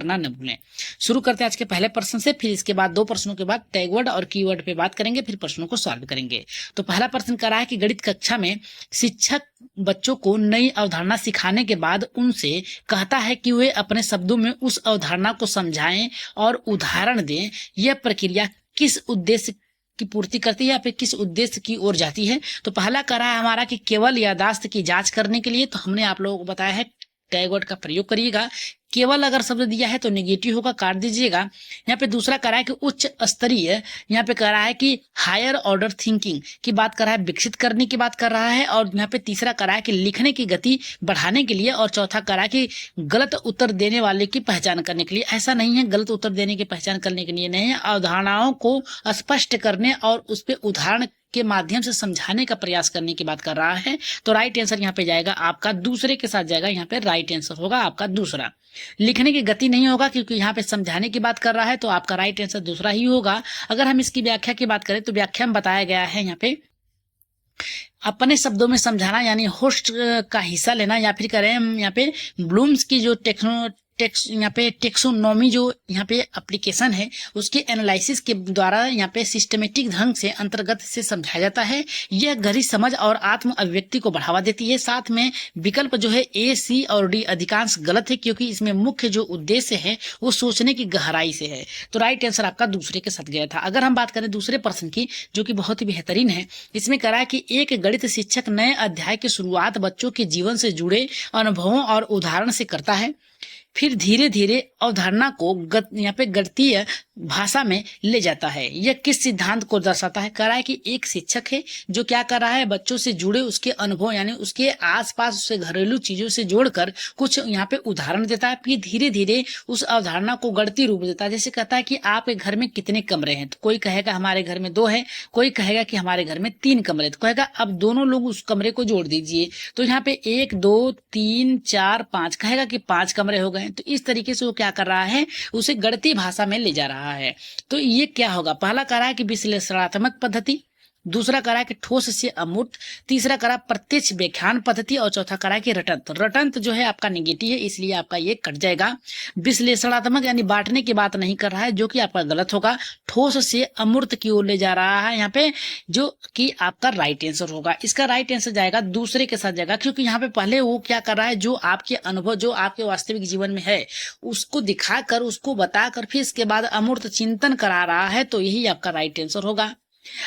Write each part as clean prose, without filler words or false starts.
करना न भूलें। शुरू करते हैं आज के पहले प्रश्न से, फिर इसके बाद 2 प्रश्नों के बाद टैगवर्ड और कीवर्ड पे बात करेंगे, फिर प्रश्नों को सॉल्व करेंगे। तो पहला प्रश्न कह रहा है कि गणित कक्षा में शिक्षक बच्चों को नई अवधारणा सिखाने के बाद उनसे कहता है कि वे अपने शब्दों में उस अवधारणा को समझाएं और उदाहरण दें। यह प्रक्रिया किस उद्देश्य की पूर्ति करती है या फिर किस उद्देश्य की ओर जाती है? तो पहला कह रहा है हमारा कि केवल याददाश्त की जांच करने के लिए, तो हमने आप लोगों को बताया है टैगवर्ड का प्रयोग करिएगा। केवल अगर शब्द दिया है तो नेगेटिव होगा, काट दीजिएगा। यहाँ पे दूसरा कह रहा है कि उच्च स्तरीय, यहाँ पे कह रहा है कि हायर ऑर्डर थिंकिंग की बात कर रहा है, विकसित करने की बात कर रहा है। और यहाँ पे तीसरा कह रहा है कि लिखने की गति बढ़ाने के लिए, और चौथा कह रहा है कि गलत उत्तर देने वाले की पहचान करने के लिए। ऐसा नहीं है, गलत उत्तर देने की पहचान करने के लिए नहीं है, अवधारणाओं को स्पष्ट करने और उस पर उदाहरण के माध्यम से समझाने का प्रयास करने की बात कर रहा है। तो राइट आंसर यहाँ पे जाएगा आपका दूसरे के साथ जाएगा, यहाँ पे राइट आंसर होगा आपका दूसरा। लिखने की गति नहीं होगा क्योंकि यहाँ पे समझाने की बात कर रहा है, तो आपका राइट आंसर दूसरा ही होगा। अगर हम इसकी व्याख्या की बात करें तो व्याख्या में बताया गया है यहाँ पे अपने शब्दों में समझाना, यानी होस्ट का हिस्सा लेना, या फिर करें यहाँ पे ब्लूम्स की जो यहाँ पे टेक्सोनॉमी जो यहाँ पे एप्लीकेशन है उसके एनालिसिस के द्वारा यहाँ पे सिस्टमेटिक ढंग से अंतर्गत से समझाया जाता है। यह गहरी समझ और आत्म अभिव्यक्ति को बढ़ावा देती है। साथ में विकल्प जो है ए, सी और डी अधिकांश गलत है क्योंकि इसमें मुख्य जो उद्देश्य है वो सोचने की गहराई से है। तो राइट आंसर आपका दूसरे के साथ गया था। अगर हम बात करें दूसरे प्रश्न की जो कि बहुत ही बेहतरीन है, इसमें कह रहा है कि एक गणित शिक्षक नए अध्याय की शुरुआत बच्चों के जीवन से जुड़े अनुभवों और उदाहरण से करता है, फिर धीरे धीरे अवधारणा को यहाँ पे गणितीय भाषा में ले जाता है। यह किस सिद्धांत को दर्शाता है? कह रहा है कि एक शिक्षक है जो क्या कर रहा है, बच्चों से जुड़े उसके अनुभव यानी उसके आसपास उससे घरेलू चीजों से जोड़कर कुछ यहाँ पे उदाहरण देता है, फिर धीरे धीरे उस अवधारणा को गणितीय रूप देता है। जैसे कहता है कि आपके घर में कितने कमरे हैं, तो कोई कहेगा हमारे घर में 2 है, कोई कहेगा कि हमारे घर में 3 कमरे, तो कहेगा अब दोनों लोग उस कमरे को जोड़ दीजिए, तो यहाँ पे 1 2 3 4 5 कहेगा कि 5 कमरे हो गए। तो इस तरीके से वो क्या कर रहा है, उसे गणितीय भाषा में ले जा रहा है। तो ये क्या होगा? पहला कह रहा है कि विश्लेषणात्मक पद्धति, दूसरा कह रहा है कि ठोस से अमूर्त, तीसरा कह रहा है प्रत्यक्ष व्याख्यान पद्धति, और चौथा कह रहा है कि रटंत। रटंत जो है आपका नेगेटिव है, इसलिए आपका ये कट जाएगा। विश्लेषणात्मक यानी बांटने की बात नहीं कर रहा है, जो कि आपका गलत होगा। ठोस से अमूर्त की ओर ले जा रहा है यहाँ पे, जो कि आपका राइट आंसर होगा। इसका राइट आंसर जाएगा दूसरे के साथ जाएगा, क्योंकि यहाँ पे पहले वो क्या कर रहा है, जो आपके अनुभव जो आपके वास्तविक जीवन में है उसको दिखाकर, उसको बताकर, फिर इसके बाद अमूर्त चिंतन करा रहा है, तो यही आपका राइट आंसर होगा।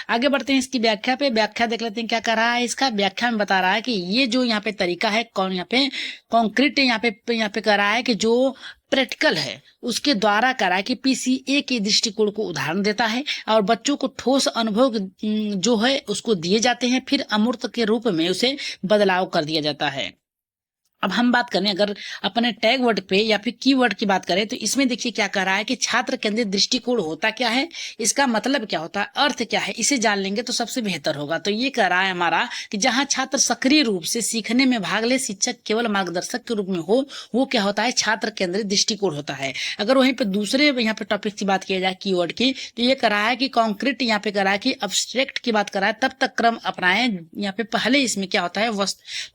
आगे बढ़ते हैं इसकी व्याख्या पे। व्याख्या देख लेते हैं क्या कर रहा है। इसका व्याख्या में बता रहा है कि ये जो यहाँ पे तरीका है, कौन यहाँ पे कॉन्क्रीट यहाँ पे कह रहा है कि जो प्रैक्टिकल है उसके द्वारा कह रहा है कि पीसीए के दृष्टिकोण को उदाहरण देता है, और बच्चों को ठोस अनुभव जो है उसको दिए जाते हैं, फिर अमूर्त के रूप में उसे बदलाव कर दिया जाता है। अब हम बात करें अगर अपने टैग वर्ड पे या फिर कीवर्ड की बात करें, तो इसमें देखिए क्या कह रहा है कि छात्र केंद्रित दृष्टिकोण होता क्या है, इसका मतलब क्या होता है, अर्थ क्या है, इसे जान लेंगे तो सबसे बेहतर होगा। तो ये कह रहा है हमारा कि जहां छात्र सक्रिय रूप से सीखने में भाग ले, शिक्षक केवल मार्गदर्शक के रूप में हो, वो क्या होता है, छात्र केंद्रित दृष्टिकोण होता है। अगर वहीं पे दूसरे यहाँ पे टॉपिक की बात की जाए कीवर्ड की, तो ये कह रहा है कि कॉन्क्रीट यहाँ पे कह रहा है कि अब्स्ट्रैक्ट की बात कर रहा है, तब तक क्रम अपनाएं यहाँ पे पहले इसमें क्या होता है,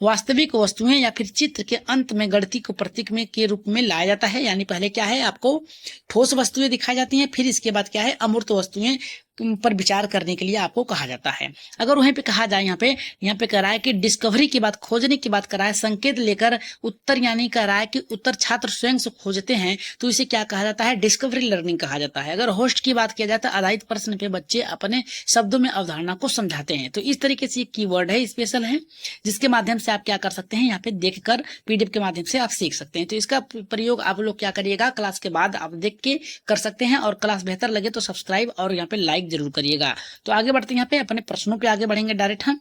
वास्तविक वस्तुएं या फिर चित्र के अंत में गणित को प्रतीक में के रूप में लाया जाता है। यानी पहले क्या है, आपको ठोस वस्तुएं दिखाई जाती हैं, फिर इसके बाद क्या है, अमूर्त वस्तुएं पर विचार करने के लिए आपको कहा जाता है। अगर वहीं पे कहा जाए यहाँ पे कह रहा है कि डिस्कवरी की बात, खोजने की बात कर रहा है, संकेत लेकर उत्तर यानी कह रहा है कि उत्तर छात्र स्वयं से खोजते हैं, तो इसे क्या कहा जाता है, डिस्कवरी लर्निंग कहा जाता है। अगर होस्ट की बात किया जाए तो आधारित प्रश्न पे बच्चे अपने शब्दों में अवधारणा को समझाते हैं। तो इस तरीके से कीवर्ड है, स्पेशल है, जिसके माध्यम से आप क्या कर सकते हैं, यहाँ पे देखकर पीडीएफ के माध्यम से आप सीख सकते हैं। तो इसका प्रयोग आप लोग क्या करिएगा, क्लास के बाद आप देख के कर सकते हैं, और क्लास बेहतर लगे तो सब्सक्राइब और यहाँ पे लाइक जरूर करिएगा। तो आगे बढ़ते हैं, यहाँ पे अपने प्रश्नों पे आगे बढ़ेंगे डायरेक्ट हम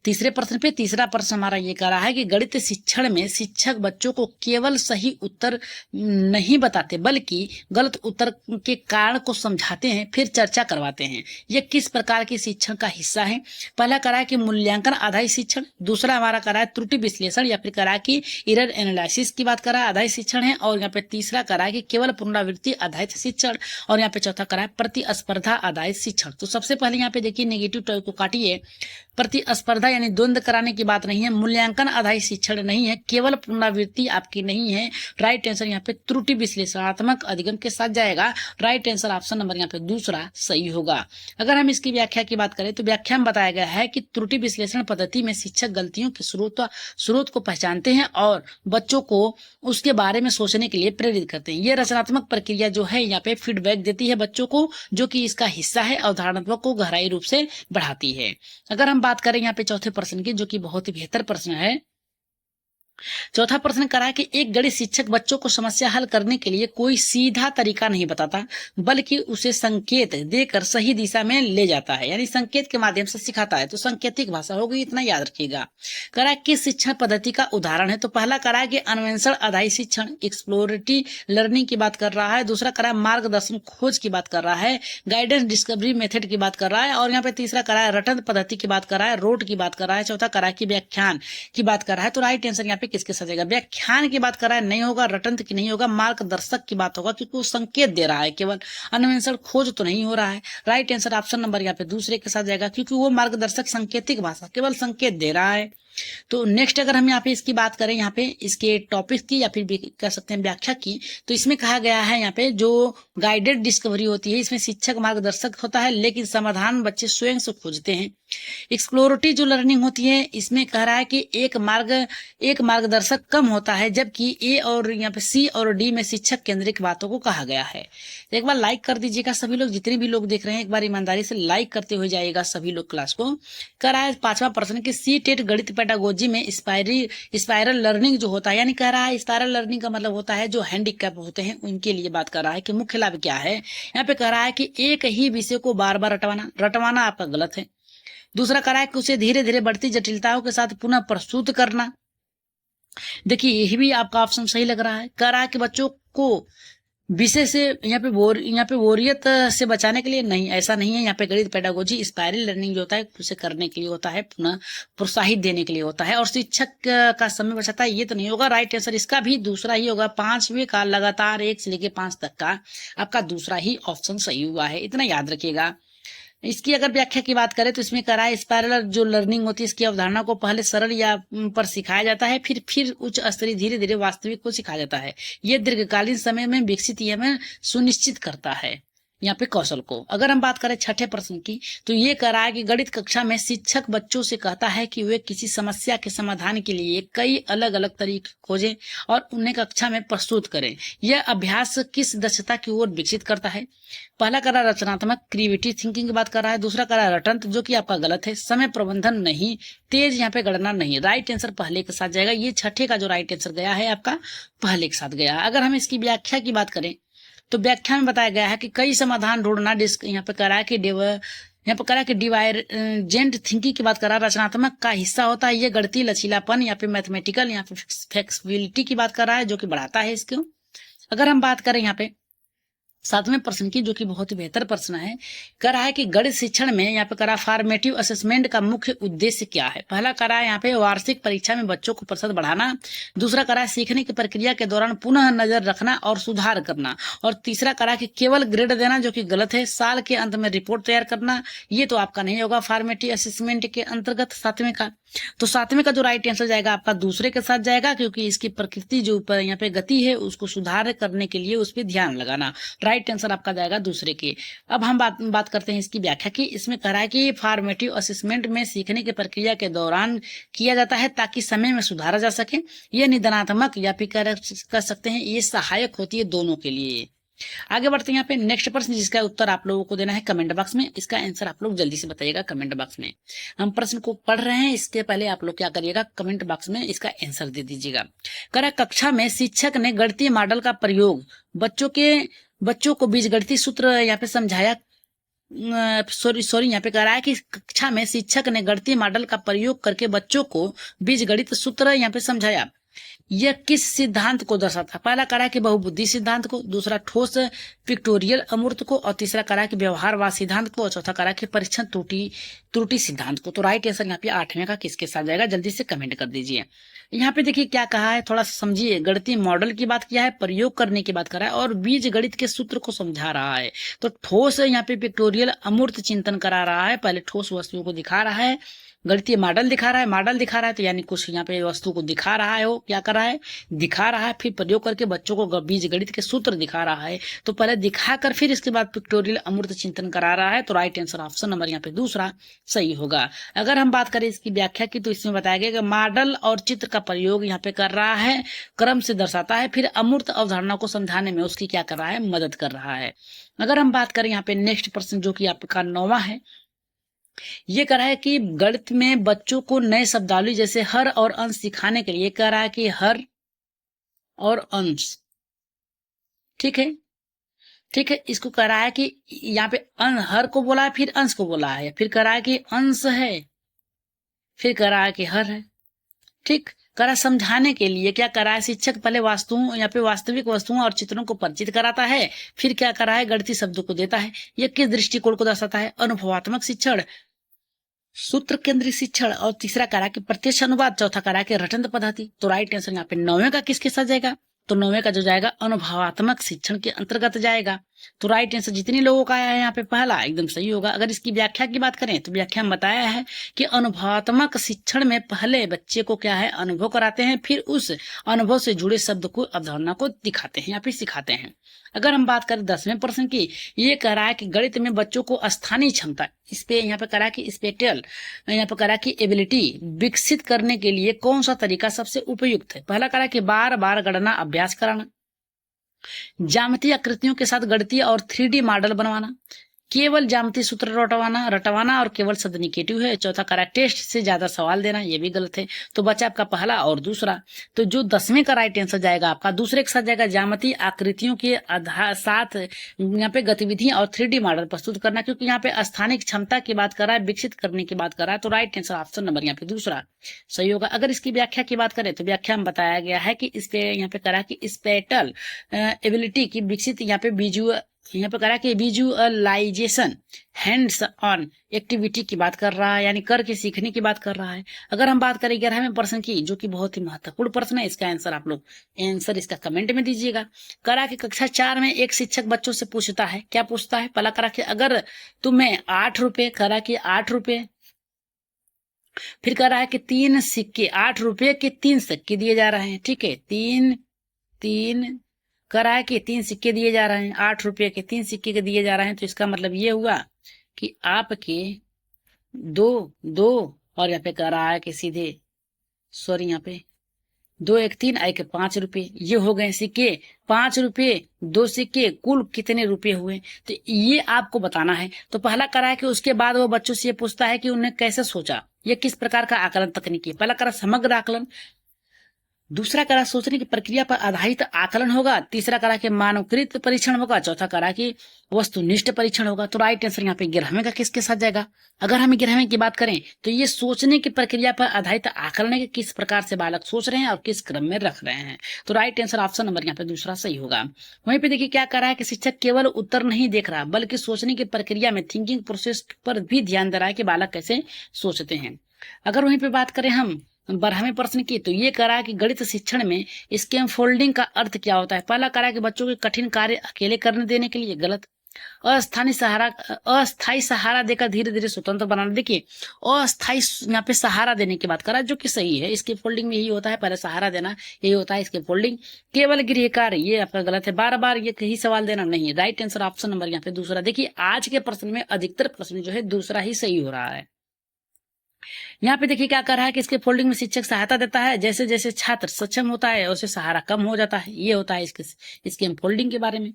तीसरे प्रश्न पे। तीसरा प्रश्न हमारा ये कह रहा है कि गणित शिक्षण में शिक्षक बच्चों को केवल सही उत्तर नहीं बताते बल्कि गलत उत्तर के कारण को समझाते हैं, फिर चर्चा करवाते हैं। यह किस प्रकार के शिक्षण का हिस्सा है? पहला कह रहा है कि मूल्यांकन आधारित शिक्षण, दूसरा हमारा कह रहा है त्रुटि विश्लेषण या फिर कह रहा है कि एरर एनालिसिस की बात कर रहा है, आधारित शिक्षण है, और यहाँ पे तीसरा कह रहा है कि केवल पुनरावृत्ति आधारित शिक्षण, और यहाँ पे चौथा कह रहा है प्रतिस्पर्धा आधारित शिक्षण। तो सबसे पहले यहाँ पे देखिए नेगेटिव टॉय को काटिए, प्रतिस्पर्धा यानी द्वंद्व कराने की बात नहीं है, मूल्यांकन आधारित शिक्षण नहीं है, केवल पुनरावृत्ति आपकी नहीं है। राइट आंसर यहाँ पे त्रुटि विश्लेषणात्मक अधिगम के साथ जाएगा। राइट आंसर ऑप्शन नंबर यहाँ पे दूसरा सही होगा। अगर हम इसकी व्याख्या की बात करें तो व्याख्या में बताया गया है कि त्रुटि विश्लेषण पद्धति में शिक्षक गलतियों के स्रोत को पहचानते हैं और बच्चों को उसके बारे में सोचने के लिए प्रेरित करते हैं। ये रचनात्मक प्रक्रिया जो है यहाँ पे फीडबैक देती है बच्चों को, जो कि इसका हिस्सा है, अवधारणात्मक को गहराई रूप से बढ़ाती है। अगर हम बात करें यहाँ पे चौथे प्रश्न की, जो कि बहुत ही बेहतर प्रश्न है। चौथा प्रश्न करा कि एक गणित शिक्षक बच्चों को समस्या हल करने के लिए कोई सीधा तरीका नहीं बताता, बल्कि उसे संकेत देकर सही दिशा में ले जाता है, यानी संकेत के माध्यम से सिखाता है। तो संकेतिक भाषा होगी, इतना याद रखिएगा। करा किस शिक्षण पद्धति का उदाहरण है? तो पहला करा कि अन्वेषण आधारित शिक्षण, एक्सप्लोरेटरी लर्निंग की बात कर रहा है। दूसरा करा मार्गदर्शन खोज की बात कर रहा है, गाइडेंस डिस्कवरी मेथड की बात कर रहा है। और यहाँ पे तीसरा करा है रटन पद्धति की बात कर रहा है, रोट की बात कर रहा है। चौथा करा कि व्याख्यान की बात कर रहा है। तो राइट आंसर यहाँ पे किसके साथ जाएगा? व्याख्यान की बात कर रहा है, नहीं होगा। रटंत की नहीं होगा। मार्गदर्शक की बात होगा, क्योंकि वो संकेत दे रहा है, केवल अन्वेषण खोज तो नहीं हो रहा है। राइट आंसर ऑप्शन नंबर यहाँ पे दूसरे के साथ जाएगा, क्योंकि वो मार्गदर्शक सांकेतिक भाषा केवल संकेत दे रहा है। तो नेक्स्ट अगर हम यहाँ पे इसकी बात करें, यहाँ पे इसके टॉपिक की या फिर कह सकते हैं व्याख्या की, तो इसमें कहा गया है यहाँ पे जो गाइडेड डिस्कवरी होती है, इसमें शिक्षक मार्गदर्शक होता है, लेकिन समाधान बच्चे स्वयं से खोजते हैं। एक्सप्लोरेटरी जो लर्निंग होती है, इसमें कह रहा है कि एक मार्गदर्शक कम होता है, जबकि ए और यहाँ पे सी और डी में शिक्षक केंद्रित बातों को कहा गया है। एक बार लाइक कर दीजिएगा सभी लोग, जितने भी लोग देख रहे हैं एक बार ईमानदारी से लाइक करते हुए जाइएगा सभी लोग क्लास को। कह रहा है पांचवा प्रश्न कि सी टेट गणित पेडागोजी में स्पाइरल लर्निंग जो होता है, यानी कह रहा है स्पाइरल लर्निंग का मतलब होता है जो हैंडीकैप होते हैं उनके लिए बात कर रहा है कि मुख्य लाभ क्या है। यहाँ पे कह रहा है कि एक ही विषय को बार बार रटवाना आपका गलत है। दूसरा कह रहा है कि उसे धीरे धीरे बढ़ती जटिलताओं के साथ पुनः प्रस्तुत करना। देखिए यही भी आपका ऑप्शन सही लग रहा है। कह रहा है कि बच्चों को विषय से यहाँ पे बोरियत से बचाने के लिए नहीं, ऐसा नहीं है। यहाँ पे गणित पेडागोजी स्पाइरल लर्निंग जो होता है उसे करने के लिए होता है, पुनः प्रोत्साहित देने के लिए होता है। और शिक्षक का समय बचाता है, ये तो नहीं होगा। राइट आंसर इसका भी दूसरा ही होगा। 5वें का लगातार 1 से लेके 5 तक का आपका दूसरा ही ऑप्शन सही हुआ है, इतना याद रखिएगा। इसकी अगर व्याख्या की बात करें तो इसमें कह रहा है स्पाइरल जो लर्निंग होती है, इसकी अवधारणा को पहले सरल या पर सिखाया जाता है, फिर उच्च स्तरीय धीरे धीरे वास्तविक को सिखाया जाता है। ये दीर्घकालीन समय में विकसित में सुनिश्चित करता है यहाँ पे कौशल को। अगर हम बात करें छठे प्रश्न की, तो ये कह रहा है कि गणित कक्षा में शिक्षक बच्चों से कहता है कि वे किसी समस्या के समाधान के लिए कई अलग अलग तरीके खोजें और उन्हें कक्षा में प्रस्तुत करें। यह अभ्यास किस दक्षता की ओर विकसित करता है? पहला कह रहा है रचनात्मक क्रिएटिव थिंकिंग की बात कर रहा है। दूसरा कह रहा है रटंत, जो कि आपका गलत है। समय प्रबंधन नहीं, तेज यहाँ पे गणना नहीं। राइट आंसर पहले के साथ जाएगा। ये छठे का जो राइट आंसर गया है आपका पहले के साथ गया। अगर हम इसकी व्याख्या की बात करें तो व्याख्या में बताया गया है कि कई समाधान ढूंढना। यहाँ पे कह रहा है कि डिवाइजेंट थिंकिंग की बात कर रहा है, रचनात्मक का हिस्सा होता है। ये गणितीय लचीलापन या फिर मैथमेटिकल या फिर फ्लेक्सिबिलिटी की बात कर रहा है, जो कि बढ़ाता है इसको। अगर हम बात करें यहाँ पे 7वें प्रश्न की, जो कि बहुत ही बेहतर प्रश्न है, कह रहा है कि गणित शिक्षण में यहाँ पे कह रहा है फॉर्मेटिव असेसमेंट का मुख्य उद्देश्य क्या है? पहला कह रहा है यहाँ पे वार्षिक परीक्षा में बच्चों को प्रतिशत बढ़ाना। दूसरा कह रहा है सीखने की प्रक्रिया के दौरान पुनः नजर रखना और सुधार करना। और तीसरा कह रहा है कि केवल ग्रेड देना, जो कि गलत है। साल के अंत में रिपोर्ट तैयार करना, ये तो आपका नहीं होगा फॉर्मेटिव असेसमेंट के अंतर्गत 7वें का। तो 7वें का जो राइट आंसर जाएगा आपका दूसरे के साथ जाएगा, क्योंकि इसकी प्रकृति जो ऊपर यहाँ पे गति है उसको सुधार करने के लिए उस पर ध्यान लगाना। राइट आंसर आपका जाएगा दूसरे के। अब हम बात करते हैं इसकी व्याख्या की। इसमें कह रहा है कि फॉर्मेटिव असेसमेंट में सीखने की प्रक्रिया के दौरान किया जाता है ताकि समय में सुधारा जा सके। यह निदानात्मक या फिर कह सकते हैं ये सहायक होती है दोनों के लिए। आगे बढ़ते हैं यहाँ पे नेक्स्ट प्रश्न, जिसका उत्तर आप लोगों को देना है कमेंट बॉक्स में। इसका आंसर आप लोग जल्दी से बताइएगा कमेंट बॉक्स में। हम प्रश्न को पढ़ रहे हैं, इसके पहले आप लोग क्या करिएगा, कमेंट बॉक्स में इसका आंसर दे दीजिएगा। करा कक्षा में शिक्षक ने गणितीय मॉडल का प्रयोग बच्चों को बीजगणितीय सूत्र यहाँ पे समझाया। सॉरी यहाँ पे कह रहा है कि कक्षा में शिक्षक ने गणितीय मॉडल का प्रयोग करके बच्चों को बीजगणित सूत्र यहाँ पे समझाया। यह किस सिद्धांत को दर्शाता? पहला कह रहा है कि बहुबुद्धि सिद्धांत को, दूसरा ठोस पिक्टोरियल अमूर्त को, और तीसरा कह रहा है कि व्यवहारवाद सिद्धांत को, और चौथा कह रहा है कि परीक्षण त्रुटि सिद्धांत को। तो राइट आंसर यहाँ पे 8वें का किसके साथ जाएगा, जल्दी से कमेंट कर दीजिए। यहाँ पे देखिए क्या कहा है, थोड़ा समझिए। गणितीय मॉडल की बात किया है, प्रयोग करने की बात कर रहा है, और बीज गणित के सूत्र को समझा रहा है। तो ठोस यहाँ पे पिक्टोरियल अमूर्त चिंतन करा रहा है, पहले ठोस वस्तुओं को दिखा रहा है, गणितीय मॉडल दिखा रहा है, मॉडल दिखा रहा है तो यानी कुछ यहाँ पे वस्तु को दिखा रहा है, वो क्या कर रहा है, दिखा रहा है, फिर प्रयोग करके बच्चों को बीज गणित के सूत्र दिखा रहा है। तो पहले दिखाकर फिर इसके बाद पिक्टोरियल अमूर्त चिंतन करा रहा है। तो राइट आंसर ऑप्शन नंबर यहाँ पे दूसरा सही होगा। अगर हम बात करें इसकी व्याख्या की तो इसमें बताया गया कि मॉडल और चित्र का प्रयोग यहाँ पे कर रहा है, क्रम से दर्शाता है, फिर अमूर्त अवधारणा को समझाने में उसकी क्या कर रहा है, मदद कर रहा है। अगर हम बात करें यहाँ पे नेक्स्ट प्रश्न जो कि आपका 9वां है, ये कह रहा है कि गणित में बच्चों को नए शब्दावली जैसे हर और अंश सिखाने के लिए कह रहा है कि हर और अंश, ठीक है, ठीक है, इसको कह रहा है कि यहाँ पे हर को बोला है, फिर अंश को बोला है, फिर कह रहा है कि अंश है, फिर कह रहा है कि हर है, ठीक। करा समझाने के लिए क्या करा है, शिक्षक पहले वस्तुओं यहाँ पे वास्तविक वस्तुओं और चित्रों को परिचित कराता है, फिर क्या करा है, गणितीय शब्दों को देता है। यह किस दृष्टिकोण को दर्शाता है, अनुभवात्मक शिक्षण, सूत्र केंद्रित शिक्षण, और तीसरा करा कि प्रत्यक्ष अनुवाद, चौथा करा कि रटन पद्धति। तो राइट आंसर यहाँ पे 9वें का किसके साथ जाएगा, तो 9वें का जो जाएगा अनुभवात्मक शिक्षण के अंतर्गत जाएगा। तो राइट आंसर जितने लोगों का आया है यहाँ पे पहला एकदम सही होगा। अगर इसकी व्याख्या की बात करें तो व्याख्या में बताया है कि अनुभवात्मक शिक्षण में पहले बच्चे को क्या है, अनुभव कराते हैं, फिर उस अनुभव से जुड़े शब्द को, अवधारणा को दिखाते हैं या फिर सिखाते हैं। अगर हम बात करें 10वें प्रश्न की, ये कह रहा है कि गणित में बच्चों को स्थानीय क्षमता, इस पे यहाँ पे कह रहा है कि स्पेटियल, यहाँ पे कह रहा है कि एबिलिटी विकसित करने के लिए कौन सा तरीका सबसे उपयुक्त है। पहला कह रहा है कि बार बार गणना अभ्यास कराना, ज्यामितीय आकृतियों के साथ गणितीय और 3D मॉडल बनवाना, केवल ज्यामितीय सूत्र रटवाना और केवल शब्द निगेटिव है। चौथा करा टेस्ट से ज्यादा सवाल देना, ये भी गलत है। तो बचा आपका पहला और दूसरा। तो जो 10वें का राइट आंसर जाएगा आपका दूसरे के साथ जाएगा ज्यामितीय आकृतियों के साथ यहाँ पे गतिविधियां और 3D मॉडल प्रस्तुत करना, क्योंकि यहाँ पे स्थानिक क्षमता की बात कर रहा है, विकसित करने की बात कर रहा है। तो राइट आंसर ऑप्शन नंबर यहाँ पे दूसरा सही होगा। अगर इसकी व्याख्या की बात करें तो व्याख्या में बताया गया है कि इस पे यहाँ पे करा कि स्पेटल एबिलिटी की विकसित यहाँ पे करा कि विजुअलाइजेशन हैंड्स ऑन एक्टिविटी की बात कर रहा है, यानी करके सीखने की बात कर रहा है। अगर हम बात करें 11वें प्रश्न की, जो कि बहुत ही महत्वपूर्ण प्रश्न है, इसका आंसर आप लोग इसका कमेंट में दीजिएगा। करा कि कक्षा 4 में एक शिक्षक बच्चों से पूछता है, क्या पूछता है, पहला करा कि अगर तुम्हें 8 रुपए, करा कि 8 रुपए, फिर कह रहा है कि 3 सिक्के, 8 रुपए के 3 सिक्के दिए जा रहे हैं, ठीक है, तीन कह रहा है कि 3 सिक्के दिए जा रहे हैं, 8 रुपए के 3 सिक्के के दिए जा रहे हैं। तो इसका मतलब ये हुआ कि आपके दो और यहाँ पे कह रहा है कि सीधे सॉरी यहाँ पे 2 1 3 1 5 रुपए, ये हो गए सिक्के। 5 रुपए 2 सिक्के कुल कितने रुपए हुए, तो ये आपको बताना है। तो पहला करा है कि उसके बाद वो बच्चों से ये पूछता है कि उन्हें कैसे सोचा, ये किस प्रकार का आकलन तकनीक है। पहला करा समग्र आकलन, दूसरा करा सोचने की प्रक्रिया पर आधारित आकलन होगा, तीसरा करा कि मानवकृत परीक्षण होगा, चौथा करा कि वस्तुनिष्ठ परीक्षण होगा। तो राइट आंसर यहाँ पे 11वें का किसके साथ जाएगा। अगर हम 11वें की बात करें तो ये सोचने की प्रक्रिया पर आधारित आकलन है कि किस प्रकार से बालक सोच रहे हैं और किस क्रम में रख रहे हैं। तो राइट आंसर ऑप्शन नंबर यहाँ पे दूसरा सही होगा। वहीं पे देखिए क्या कर रहा है कि शिक्षक केवल उत्तर नहीं देख रहा, बल्कि सोचने की प्रक्रिया में थिंकिंग प्रोसेस पर भी ध्यान दे रहा है कि बालक कैसे सोचते हैं। अगर वहीं पे बात करें हम 12वें प्रश्न की, तो ये करा कि गणित शिक्षण में स्कैम फोल्डिंग का अर्थ क्या होता है। पहला करा कि बच्चों के कठिन कार्य अकेले करने देने के लिए, गलत। अस्थाई सहारा देकर धीरे धीरे स्वतंत्र बनाना, देखिए अस्थाई यहाँ पे सहारा देने की बात करा, जो कि सही है। इसके फोल्डिंग में यही होता है, पहले सहारा देना यही होता है इसके फोल्डिंग। केवल गृह कार्य, ये आपका गलत है। बार बार ये कहीं सवाल देना नहीं, राइट आंसर ऑप्शन नंबर यहाँ पे दूसरा। देखिए आज के प्रश्न में अधिकतर प्रश्न जो है दूसरा ही सही हो रहा है। यहाँ पे देखिए क्या कर रहा है कि इसके फोल्डिंग में शिक्षक सहायता देता है, जैसे जैसे छात्र सक्षम होता है उससे सहारा कम हो जाता है, ये होता है इसके फोल्डिंग के बारे में।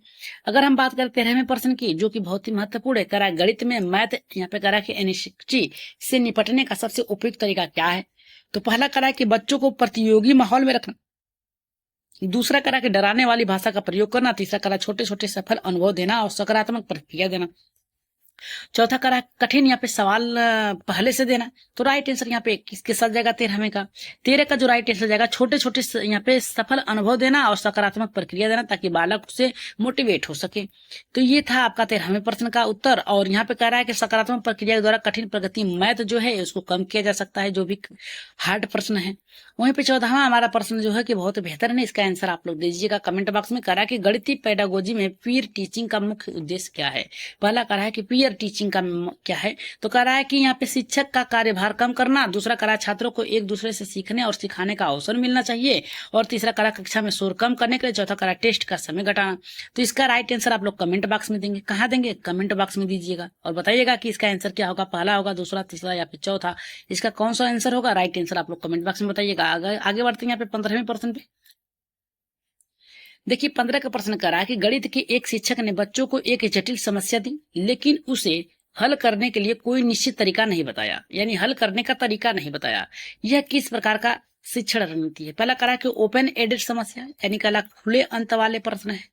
अगर हम बात करें 13वें प्रश्न की, जो कि बहुत ही महत्वपूर्ण है, करा गणित में मैथ, यहाँ पे करा कि एनएसटी से निपटने का सबसे उपयुक्त तरीका क्या है। तो पहला करा कि बच्चों को प्रतियोगी माहौल में रखना, दूसरा करा कि डराने वाली भाषा का प्रयोग करना, तीसरा करा छोटे छोटे सफल अनुभव देना और सकारात्मक प्रतिक्रिया देना, चौथा करा कठिन यहाँ पे सवाल पहले से देना। तो राइट आंसर यहाँ पे किसके साथ जाएगा, 13वें का। 13 का जो राइट आंसर जाएगा छोटे छोटे यहाँ पे सफल अनुभव देना और सकारात्मक प्रक्रिया देना, ताकि बालक से मोटिवेट हो सके। तो ये था आपका 13वें प्रश्न का उत्तर। और यहाँ पे कह रहा है कि सकारात्मक प्रक्रिया के द्वारा कठिन प्रगति मैथ जो है उसको कम किया जा सकता है, जो भी हार्ड प्रश्न है। वहीं पे 14वां हमारा प्रश्न जो है कि बहुत बेहतर है, इसका आंसर आप लोग दीजिएगा कमेंट बॉक्स में। करा कि गणितीय पेडागोजी में पीयर टीचिंग का मुख्य उद्देश्य क्या है। पहला करा है कि पीयर टीचिंग का क्या है, तो कह रहा है कि यहाँ पे शिक्षक का कार्यभार कम करना, दूसरा करा छात्रों को एक दूसरे से सीखने और सिखाने का अवसर मिलना चाहिए, और तीसरा करा कक्षा में शोर कम करने के लिए, चौथा करा टेस्ट का समय घटाना। तो इसका राइट आंसर आप लोग कमेंट बॉक्स में देंगे। कहाँ देंगे, कमेंट बॉक्स में दीजिएगा और बताइएगा कि इसका आंसर क्या होगा, पहला होगा, दूसरा, तीसरा या फिर चौथा। इसका कौन सा आंसर होगा, राइट आंसर आप लोग कमेंट बॉक्स में बताइएगा। आगे बढ़ते हैं यहाँ पे 15वें प्रश्न पे। देखिए 15 का प्रश्न करा है कि गणित के एक शिक्षक ने बच्चों को एक जटिल समस्या दी, लेकिन उसे हल करने के लिए कोई निश्चित तरीका नहीं बताया, यानी हल करने का तरीका नहीं बताया। यह किस प्रकार का शिक्षण रणनीति है। पहला करा कि ओपन एडेड समस्या, यानी कला खुले अंत वाले प्रश्न है।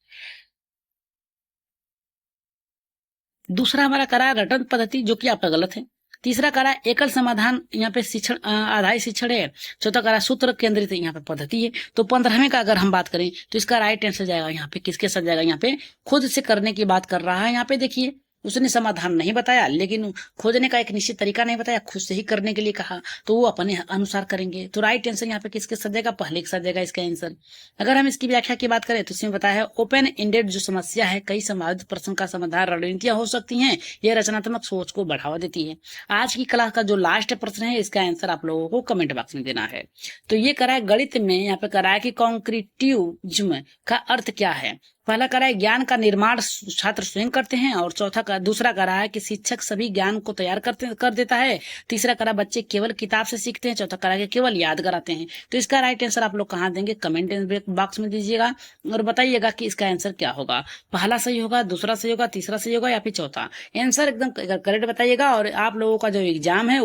दूसरा हमारा करा रटन पद्धति, जो कि आपका गलत है। तीसरा करा एकल समाधान, यहाँ पे शिक्षण आधारित शिक्षण है। चौथा करा सूत्र केंद्रित यहाँ पे पद्धति है। तो 15वें का अगर हम बात करें तो इसका राइट आंसर जाएगा यहाँ पे किसके साथ जाएगा, यहाँ पे खुद से करने की बात कर रहा है। यहाँ पे देखिए उसने समाधान नहीं बताया, लेकिन खोजने का एक निश्चित तरीका नहीं बताया, खुद से ही करने के लिए कहा, तो वो अपने अनुसार करेंगे। तो राइट आंसर यहाँ पे किसके साथ जाएगा, पहले के साथ जाएगा इसका आंसर। अगर हम इसकी व्याख्या की बात करें तो इसमें बताया है ओपन एंडेड जो समस्या है, कई संभावित प्रश्न का समाधान रणनीतियां हो सकती हैं, यह रचनात्मक सोच को बढ़ावा देती है। आज की क्लास का जो लास्ट प्रश्न है, इसका आंसर आप लोगों को कमेंट बॉक्स में देना है। तो ये करा है गणित में, यहाँ पे करा है कि कॉन्क्रीटिज्म का अर्थ क्या है। पहला करा है ज्ञान का निर्माण छात्र स्वयं करते हैं, और दूसरा करा है कि शिक्षक सभी ज्ञान को तैयार कर देता है। तीसरा करा बच्चे केवल किताब से सीखते हैं। चौथा करा कि केवल याद कराते हैं। तो इसका राइट आंसर आप लोग कहाँ देंगे, कमेंट बॉक्स में दीजिएगा और बताइएगा कि इसका आंसर क्या होगा। पहला सही होगा, दूसरा सही होगा, तीसरा सही होगा या फिर चौथा। आंसर एकदम करेक्ट बताइएगा। और आप लोगों का जो एग्जाम है